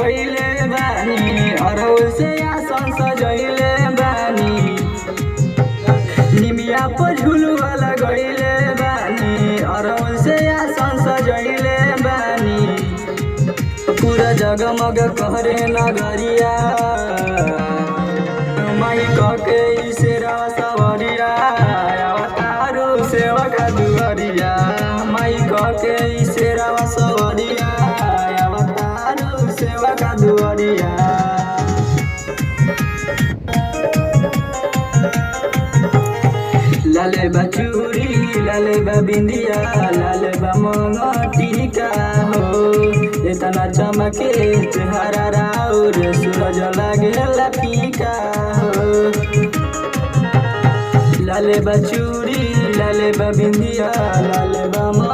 गइले बानी अरहुल से आसन सजइले बानी निमिया पर झुलुआ लगइले बानी अरहुल से आसन सजइले बानी पूरा जगमग करे नगरिया माई कके इसेरा सवरिया अवतारू सेवा का दुआरिया माई कके इसेरा सवरिया अवतारू सेवा का दुआरिया। लाले बा चूड़ी लाले बा बिंदिया लाले बा मंगटिका हो इतना चमके चेहरा राउर सूरज लागेला फीका हो। लाले बा चूड़ी लाले बा बिंदिया लाले बा